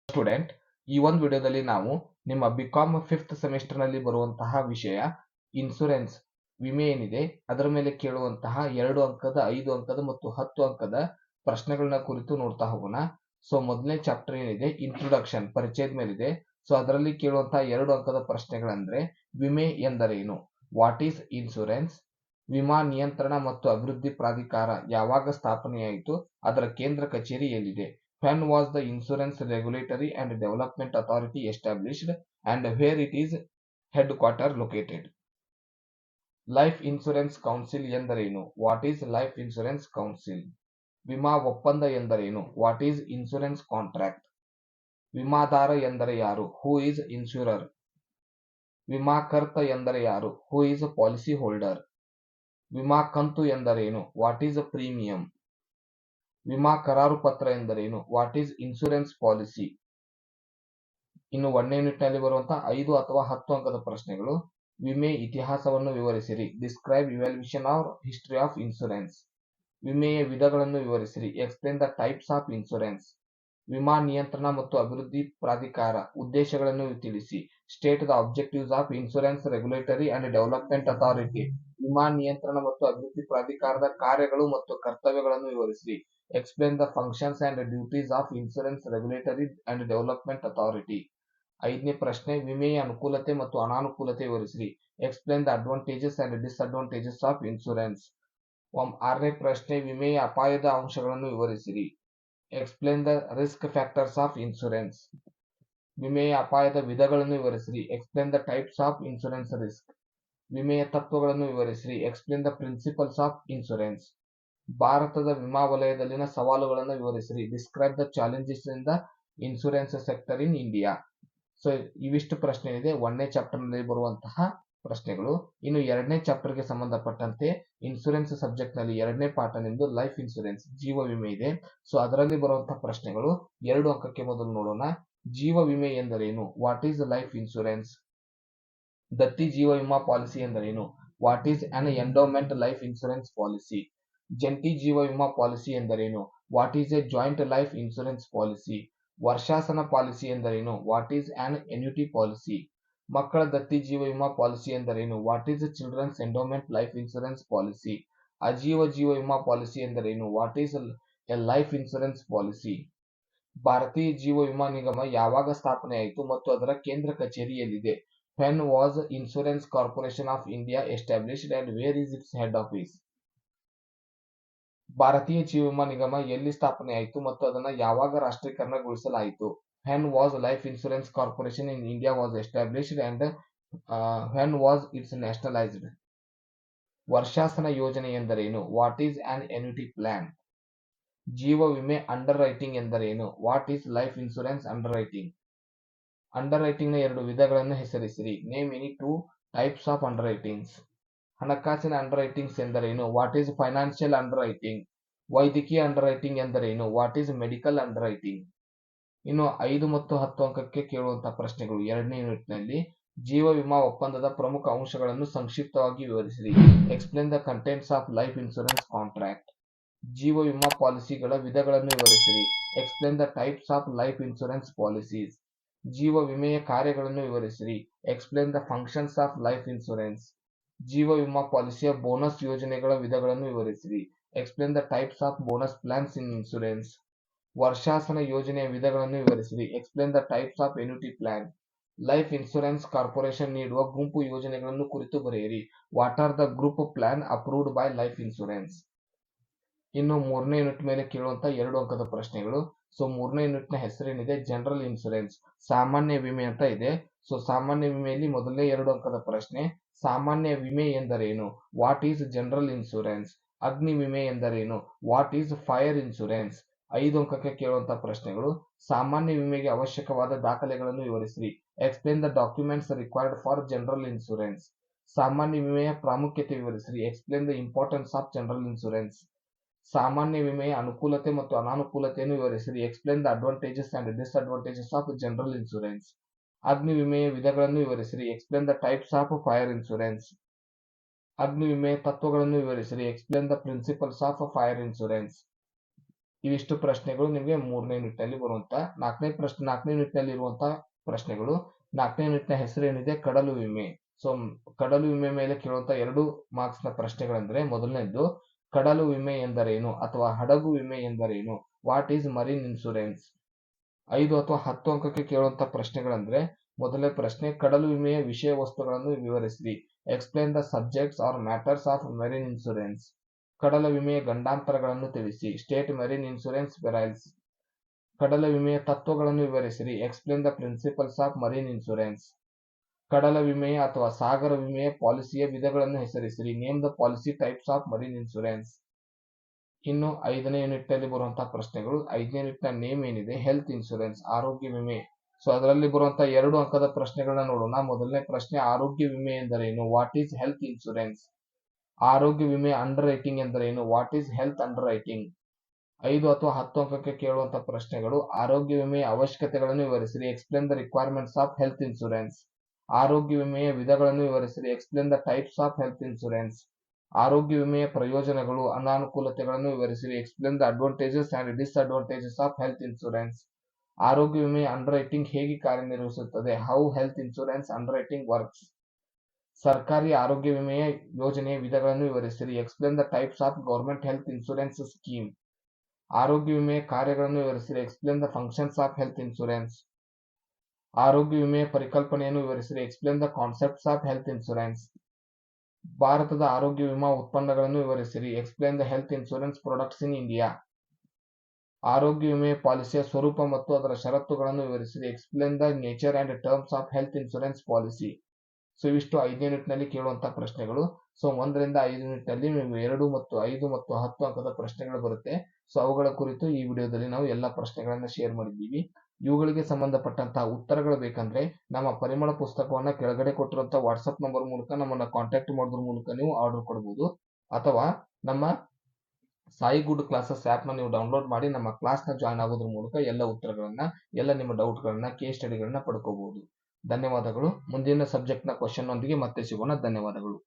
Student, ಈ ಒಂದು ವಿಡಿಯೋದಲ್ಲಿ ನಾವು ನಿಮ್ಮ ಬಿಕಾಮ್ 5th ಸೆಮಿಸ್ಟರ್ ನಲ್ಲಿ ಬರುವಂತಹ ವಿಷಯ ಇನ್ಸೂರೆನ್ಸ್ ವಿಮೆ ಏನಿದೆ ಅದರ ಮೇಲೆ ಕೇಳುವಂತಹ 2 ಅಂಕದ 5 ಅಂಕದ ಮತ್ತು 10 ಅಂಕದ ಪ್ರಶ್ನೆಗಳನ್ನ ಕುರಿತು ನೋಡ್ತಾ ಹೋಗೋಣ. ಸೊ ಮೊದಲನೇ ಚಾಪ್ಟರ್ ಏನಿದೆ ಇಂಟ್ರೊಡಕ್ಷನ್ ಪರಿಚಯದ ಮೇಲಿದೆ. ಸೊ ಅದರಲ್ಲಿ ಕೇಳುವಂತಹ 2 ಅಂಕದ ಪ್ರಶ್ನೆಗಳಂದ್ರೆ ವಿಮೆ ಎಂದರೇನು, ವಾಟ್ ಈಸ್ ಇನ್ಸೂರೆನ್ಸ್, ವಿಮಾ ನಿಯಂತ್ರಣ ಮತ್ತು ಅಭಿವೃದ್ಧಿ ಪ್ರಾಧಿಕಾರ ಯಾವಾಗ ಸ್ಥಾಪನೆಯಾಯಿತು, ಅದರ ಕೇಂದ್ರ ಕಚೇರಿ ಎಲ್ಲಿದೆ, when was the Insurance Regulatory and Development Authority established and where it is headquarter located. Life insurance council ಎಂದರೇನು, what is life insurance council. ವಿಮಾ ಒಪ್ಪಂದ ಎಂದರೇನು, ವಾಟ್ ಈಸ್ ಇನ್ಶೂರೆನ್ಸ್ ಕಾಂಟ್ರಾಕ್ಟ್. ವಿಮಾದಾರ ಎಂದರೆ ಯಾರು, ಹೂ ಈಸ್ ಇನ್ಶೂರರ್. ವಿಮಾಕರ್ತ ಎಂದರೆ ಯಾರು, ಹೂ ಈಸ್ ಪಾಲಿಸಿ ಹೋಲ್ಡರ್. ವಿಮಾ ಕಂತು ಎಂದರೇನು, ವಾಟ್ ಈಸ್ ಪ್ರೀಮಿಯಂ. ವಿಮಾ ಕರಾರು ಪತ್ರ ಎಂದರೇನು, ವಾಟ್ ಈಸ್ ಇನ್ಶೂರೆನ್ಸ್ ಪಾಲಿಸಿ. ಇನ್ನು 1ನೇ ಯೂನಿಟ್ ನಲ್ಲಿ ಬರುವಂತಹ 5 ಅಥವಾ 10 ಅಂಕದ ಪ್ರಶ್ನೆಗಳು. ವಿಮೆ ಇತಿಹಾಸವನ್ನು ವಿವರಿಸಿರಿ, describe evaluation or history of insurance. ವಿಮೆಯ ವಿಧಗಳನ್ನು ವಿವರಿಸಿರಿ, explain the types of insurance. ವಿಮಾ ನಿಯಂತ್ರಣ ಮತ್ತು ಅಭಿವೃದ್ಧಿ ಪ್ರಾಧಿಕಾರ ಉದ್ದೇಶಗಳನ್ನು ತಿಳಿಸಿ, state the objectives of insurance regulatory and development authority. ವಿಮಾ ನಿಯಂತ್ರಣ ಮತ್ತು ಅಭಿವೃದ್ಧಿ ಪ್ರಾಧಿಕಾರದ ಕಾರ್ಯಗಳು ಮತ್ತು ಕರ್ತವ್ಯಗಳನ್ನು ವಿವರಿಸಿ, explain the functions and duties of insurance regulatory and development authority. 5ನೇ ಪ್ರಶ್ನೆ ವಿಮೆಯ ಅನುಕೂಲತೆ ಮತ್ತು ಅನಾನುಕೂಲತೆ ವಿವರಿಸಿರಿ, explain the advantages and disadvantages of insurance. 6ನೇ ಪ್ರಶ್ನೆ ವಿಮೆಯ ಅಪಾಯದ ಅಂಶಗಳನ್ನು ವಿವರಿಸಿರಿ, explain the risk factors of insurance. ವಿಮೆಯ ಅಪಾಯದ ವಿಧಗಳನ್ನು ವಿವರಿಸಿರಿ, explain the types of insurance risk. ವಿಮೆಯ ತತ್ವಗಳನ್ನು ವಿವರಿಸಿರಿ, explain the principles of insurance. ಭಾರತದ ವಿಮಾ ವಲಯದಲ್ಲಿನ ಸವಾಲುಗಳನ್ನು ವಿವರಿಸಿರಿ, describe the challenges in the insurance sector in India. So ಇವಿಷ್ಟು ಪ್ರಶ್ನೆ ಇದೆ 1ನೇ ಚಾಪ್ಟರ್ ನಲ್ಲಿ ಬರುವಂತಹ ಪ್ರಶ್ನೆಗಳು. ಇನ್ನು 2ನೇ ಚಾಪ್ಟರ್ ಗೆ ಸಂಬಂಧಪಟ್ಟಂತೆ ಇನ್ಶೂರೆನ್ಸ್ ಸಬ್ಜೆಕ್ಟ್ ನಲ್ಲಿ 2ನೇ ಪಾಠ ನಿಮ್ದು ಲೈಫ್ ಇನ್ಶೂರೆನ್ಸ್ ಜೀವ ವಿಮೆ ಇದೆ. ಸೊ ಅದರಲ್ಲಿ ಬರುವಂತಹ ಪ್ರಶ್ನೆಗಳು 2 ಅಂಕಕ್ಕೆ ಮೊದಲು ನೋಡೋಣ. ಜೀವ ವಿಮೆ ಎಂದರೇನು, ವಾಟ್ ಈಸ್ ಲೈಫ್ ಇನ್ಶೂರೆನ್ಸ್. ದತ್ತಿ ಜೀವ ವಿಮಾ ಪಾಲಿಸಿ ಎಂದರೇನು, what is an endowment life insurance policy. ಜಂಟಿ ಜೀವ ವಿಮಾ ಪಾಲಿಸಿ ಎಂದರೇನು, what is a joint life insurance policy. ವರ್ಷಾಸನ ಪಾಲಿಸಿ ಎಂದರೇನು, what is an annuity policy. ಮಕ್ಕಳ ದತ್ತಿ ಜೀವ ವಿಮಾ ಪಾಲಿಸಿ ಎಂದರೇನು, what is children's endowment life insurance policy. ಅಜೀವ ಜೀವ ವಿಮಾ ಪಾಲಿಸಿ ಎಂದರೇನು, what is a life insurance policy. ಭಾರತೀಯ ಜೀವ ವಿಮಾ ನಿಗಮ ಯಾವಾಗ ಸ್ಥಾಪನೆಯಾಯಿತು ಮತ್ತು ಅದರ ಕೇಂದ್ರ ಕಚೇರಿ ಎಲ್ಲಿದೆ, when was Insurance Corporation of India established and where is its head office. ಭಾರತೀಯ ಜೀವ ವಿಮಾ ನಿಗಮ ಎಲ್ಲಿ ಸ್ಥಾಪನೆಯಾಯಿತು ಮತ್ತು ಅದನ್ನು ಯಾವಾಗ ರಾಷ್ಟ್ರೀಕರಣಗೊಳಿಸಲಾಯಿತು, when was Life Insurance Corporation in India was established and when was its nationalized. ವರ್ಷಾಸನ ಯೋಜನೆ ಎಂದರೇನು, what is an annuity plan. ಜೀವ ವಿಮೆ ಅಂಡರ್ ರೈಟಿಂಗ್ ಎಂದರೇನು, what is life insurance underwriting. Underwriting ನ 2 ವಿಧಗಳನ್ನು ಹೆಸರಿಸಿರಿ, name any 2 types of underwritings. ಹಣಕಾಸಿನ ಅಂಡರ್ ರೈಟಿಂಗ್ಸ್ ಎಂದರೇನು, what is financial underwriting. ವೈದ್ಯಕೀಯ ಅಂಡರ್ ರೈಟಿಂಗ್ ಎಂದರೇನು, what is medical underwriting. ಇನ್ನು 5 ಮತ್ತು 10 ಅಂಕಕ್ಕೆ ಕೇಳುವಂತಹ ಪ್ರಶ್ನೆಗಳು 2ನೇ ಯೂನಿಟ್ ನಲ್ಲಿ. ಜೀವ ವಿಮಾ ಒಪ್ಪಂದದ ಪ್ರಮುಖ ಅಂಶಗಳನ್ನು ಸಂಕ್ಷಿಪ್ತವಾಗಿ ವಿವರಿಸಿರಿ, explain the contents of life insurance contract. ಜೀವ ವಿಮಾ ಪಾಲಿಸಿಗಳ ವಿಧಗಳನ್ನು ವಿವರಿಸಿರಿ, explain the types of life insurance policies. ಜೀವ ವಿಮೆಯ ಕಾರ್ಯಗಳನ್ನು ವಿವರಿಸಿರಿ, explain the functions of life insurance. ಜೀವ ವಿಮಾ ಪಾಲಿಸಿಯ ಬೋನಸ್ ಯೋಜನೆಗಳ ವಿಧಗಳನ್ನು ವಿವರಿಸಿರಿ, explain the types of bonus plans in insurance. ವರ್ಷಾಸನ ಯೋಜನೆಯ ವಿಧಗಳನ್ನು ವಿವರಿಸಿರಿ, explain the types of annuity plan. Life insurance corporation ನೀಡುವ ಗುಂಪು ಯೋಜನೆಗಳನ್ನು ಕುರಿತು ಬರೆಯಿರಿ, what are the group plan approved by life insurance. ಇನ್ನು 3ನೇ ಯೂನಿಟ್ ಮೇಲೆ ಕೇಳುವಂತಹ 2 ಅಂಕದ ಪ್ರಶ್ನೆಗಳು. ಸೊ 3ನೇ ಯೂನಿಟ್ ನ ಹೆಸರೇನಿದೆ ಜನರಲ್ ಇನ್ಶೂರೆನ್ಸ್, ಸಾಮಾನ್ಯ ವಿಮೆ ಅಂತ ಇದೆ. ಸೊ ಸಾಮಾನ್ಯ ವಿಮೆಯಲ್ಲಿ ಮೊದಲನೇ 2 ಅಂಕದ ಪ್ರಶ್ನೆ, ಸಾಮಾನ್ಯ ವಿಮೆ ಎಂದರೇನು, ವಾಟ್ ಈಸ್ ಜನರಲ್ ಇನ್ಶೂರೆನ್ಸ್. ಅಗ್ನಿ ವಿಮೆ ಎಂದರೇನು, ವಾಟ್ ಈಸ್ ಫೈರ್ ಇನ್ಶೂರೆನ್ಸ್. 5 ಅಂಕಕ್ಕೆ ಕೇಳುವಂತಹ ಪ್ರಶ್ನೆಗಳು, ಸಾಮಾನ್ಯ ವಿಮೆಗೆ ಅವಶ್ಯಕವಾದ ದಾಖಲೆಗಳನ್ನು ವಿವರಿಸಿರಿ, explain the documents required for general insurance. ಸಾಮಾನ್ಯ ವಿಮೆಯ ಪ್ರಾಮುಖ್ಯತೆ ವಿವರಿಸಿರಿ, explain the importance of general insurance. ಸಾಮಾನ್ಯ ವಿಮೆಯ ಅನುಕೂಲತೆ ಮತ್ತು ಅನಾನುಕೂಲತೆಯನ್ನು ವಿವರಿಸಿರಿ, explain the advantages and disadvantages of general insurance. ಅಗ್ನಿ ವಿಮೆಯ ವಿಧಗಳನ್ನು ವಿವರಿಸಿರಿ, explain the types of fire insurance. ಅಗ್ನಿ ವಿಮೆಯ ತತ್ವಗಳನ್ನು ವಿವರಿಸಿರಿ, explain the principles of fire insurance. ಇವಿಷ್ಟು ಪ್ರಶ್ನೆಗಳು ನಿಮಗೆ 3ನೇ ಯೂನಿಟ್ನಲ್ಲಿ ಬರುವಂತ 4ನೇ ಯೂನಿಟ್ನಲ್ಲಿ ಇರುವಂತಹ ಪ್ರಶ್ನೆಗಳು. 4ನೇ ಯೂನಿಟ್ನ ಹೆಸರೇನಿದೆ, ಕಡಲು ವಿಮೆ. ಸೊ ಕಡಲು ವಿಮೆ ಮೇಲೆ ಕೇಳುವಂತ 2 ಮಾರ್ಕ್ಸ್ನ ಪ್ರಶ್ನೆಗಳಂದ್ರೆ, ಮೊದಲನೇದ್ದು ಕಡಲು ವಿಮೆ ಎಂದರೇನು ಅಥವಾ ಹಡಗು ವಿಮೆ ಎಂದರೇನು, ವಾಟ್ ಈಸ್ ಮರೀನ್ ಇನ್ಶೂರೆನ್ಸ್. 5 ಅಥವಾ 10 ಅಂಕಕ್ಕೆ ಕೇಳುವಂತ ಪ್ರಶ್ನೆಗಳಂದ್ರೆ, ಮೊದಲನೇ ಪ್ರಶ್ನೆ, ಕಡಲು ವಿಮೆಯ ವಿಷಯ ವಸ್ತುಗಳನ್ನು ವಿವರಿಸಿರಿ, explain the subjects or matters of marine insurance. ಕಡಲ ವಿಮೆಯ ಗಂಡಾಂತರಗಳನ್ನು ತಿಳಿಸಿ, ಸ್ಟೇಟ್ ಮೆರಿನ್ ಇನ್ಶೂರೆನ್ಸ್ ಪೆರೈಲ್ಸ್. ಕಡಲ ವಿಮೆಯ ತತ್ವಗಳನ್ನು ವಿವರಿಸಿರಿ, explain the principles of marine insurance. ಕಡಲ ವಿಮೆಯ ಅಥವಾ ಸಾಗರ ವಿಮೆಯ ಪಾಲಿಸಿಯ ವಿಧಗಳನ್ನು ಹೆಸರಿಸಿರಿ, name the policy types of marine insurance. ಇನ್ನು 5ನೇ ಯೂನಿಟ್ ನಲ್ಲಿ ಬರುವಂತಹ ಪ್ರಶ್ನೆಗಳು, 5ನೇ ಯೂನಿಟ್ ನ ನೇಮ್ ಏನಿದೆ, ಹೆಲ್ತ್ ಇನ್ಶೂರೆನ್ಸ್, ಆರೋಗ್ಯ ವಿಮೆ. ಸೊ ಅದರಲ್ಲಿ ಬರುವಂತಹ 2 ಅಂಕದ ಪ್ರಶ್ನೆಗಳನ್ನ ನೋಡೋಣ. ಮೊದಲನೇ ಪ್ರಶ್ನೆ, ಆರೋಗ್ಯ ವಿಮೆ ಎಂದರೇನು, ವಾಟ್ ಈಸ್ ಹೆಲ್ತ್ ಇನ್ಶೂರೆನ್ಸ್. ಆರೋಗ್ಯ ವಿಮೆ ಅಂಡರ್ ರೈಟಿಂಗ್ ಎಂದರೇನು, what is health underwriting. 5 ಅಥವಾ 10 ಅಂಕಕ್ಕೆ ಕೇಳುವಂತಹ ಪ್ರಶ್ನೆಗಳು, ಆರೋಗ್ಯ ವಿಮೆಯ ಅವಶ್ಯಕತೆಗಳನ್ನು ವಿವರಿಸಿರಿ, explain the requirements of health insurance. ಆರೋಗ್ಯ ವಿಮೆಯ ವಿಧಗಳನ್ನು ವಿವರಿಸಿರಿ, explain the types of health insurance. ಆರೋಗ್ಯ ವಿಮೆಯ ಪ್ರಯೋಜನಗಳು, ಅನಾನುಕೂಲತೆಗಳನ್ನು ವಿವರಿಸಿರಿ, explain the advantages and disadvantages of health insurance. ಆರೋಗ್ಯ ವಿಮೆಯ ಅಂಡರ್ ರೈಟಿಂಗ್ ಹೇಗೆ ಕಾರ್ಯನಿರ್ವಹಿಸುತ್ತದೆ, how health insurance underwriting works. ಸರ್ಕಾರಿ ಆರೋಗ್ಯ ವಿಮೆಯ ಯೋಜನೆಯ ವಿಧಗಳನ್ನು ವಿವರಿಸಿರಿ, explain the types of government health insurance scheme. ಆರೋಗ್ಯ ವಿಮೆಯ ಕಾರ್ಯಗಳನ್ನು ವಿವರಿಸಿರಿ, explain the functions of health insurance. ಆರೋಗ್ಯ ವಿಮೆಯ ಪರಿಕಲ್ಪನೆಯನ್ನು ವಿವರಿಸಿರಿ, explain the concepts of health insurance. ಭಾರತದ ಆರೋಗ್ಯ ವಿಮಾ ಉತ್ಪನ್ನಗಳನ್ನು ವಿವರಿಸಿರಿ, explain the health insurance products in India. ಆರೋಗ್ಯ ವಿಮೆಯ ಪಾಲಿಸಿಯ ಸ್ವರೂಪ ಮತ್ತು ಅದರ ಷರತ್ತುಗಳನ್ನು ವಿವರಿಸಿರಿ, explain the nature and terms of health insurance policy. So ಇವಿಷ್ಟು 5ನೇ ಯೂನಿಟ್ ನಲ್ಲಿ ಕೇಳುವಂತಹ ಪ್ರಶ್ನೆಗಳು. ಸೊ 1ರಿಂದ 5 ಯೂನಿಟ್ ನಲ್ಲಿ ನಿಮಗೆ 2 ಮತ್ತು 5 ಮತ್ತು 10 ಅಂಕದ ಪ್ರಶ್ನೆಗಳು ಬರುತ್ತೆ. ಸೊ ಅವುಗಳ ಕುರಿತು ಈ ವಿಡಿಯೋದಲ್ಲಿ ನಾವು ಎಲ್ಲಾ ಪ್ರಶ್ನೆಗಳನ್ನ ಶೇರ್ ಮಾಡಿದ್ದೀವಿ. ಇವುಗಳಿಗೆ ಸಂಬಂಧಪಟ್ಟಂತಹ ಉತ್ತರಗಳು ಬೇಕಂದ್ರೆ ನಮ್ಮ ಪರಿಮಳ ಪುಸ್ತಕವನ್ನ ಕೆಳಗಡೆ ಕೊಟ್ಟಿರುವಂತಹ ವಾಟ್ಸ್ಆಪ್ ನಂಬರ್ ಮೂಲಕ ನಮ್ಮನ್ನ ಕಾಂಟ್ಯಾಕ್ಟ್ ಮಾಡೋದ್ರ ಮೂಲಕ ನೀವು ಆರ್ಡರ್ ಕೊಡಬಹುದು, ಅಥವಾ ನಮ್ಮ ಸಾಯಿ ಗುಡ್ ಕ್ಲಾಸಸ್ ಆಪ್ ನ ನೀವು ಡೌನ್ಲೋಡ್ ಮಾಡಿ ನಮ್ಮ ಕ್ಲಾಸ್ ನ ಜಾಯ್ನ್ ಆಗೋದ್ರ ಮೂಲಕ ಎಲ್ಲ ಉತ್ತರಗಳನ್ನ, ಎಲ್ಲ ನಿಮ್ಮ ಡೌಟ್ ಗಳನ್ನ, ಕೇಸ್ ಸ್ಟಡಿಗಳನ್ನ ಪಡ್ಕೋಬಹುದು. ಧನ್ಯವಾದಗಳು. ಮುಂದಿನ ಸಬ್ಜೆಕ್ಟ್ ನ ಕ್ವಶನ್ ನೊಂದಿಗೆ ಮತ್ತೆ ಸಿಗೋಣ. ಧನ್ಯವಾದಗಳು.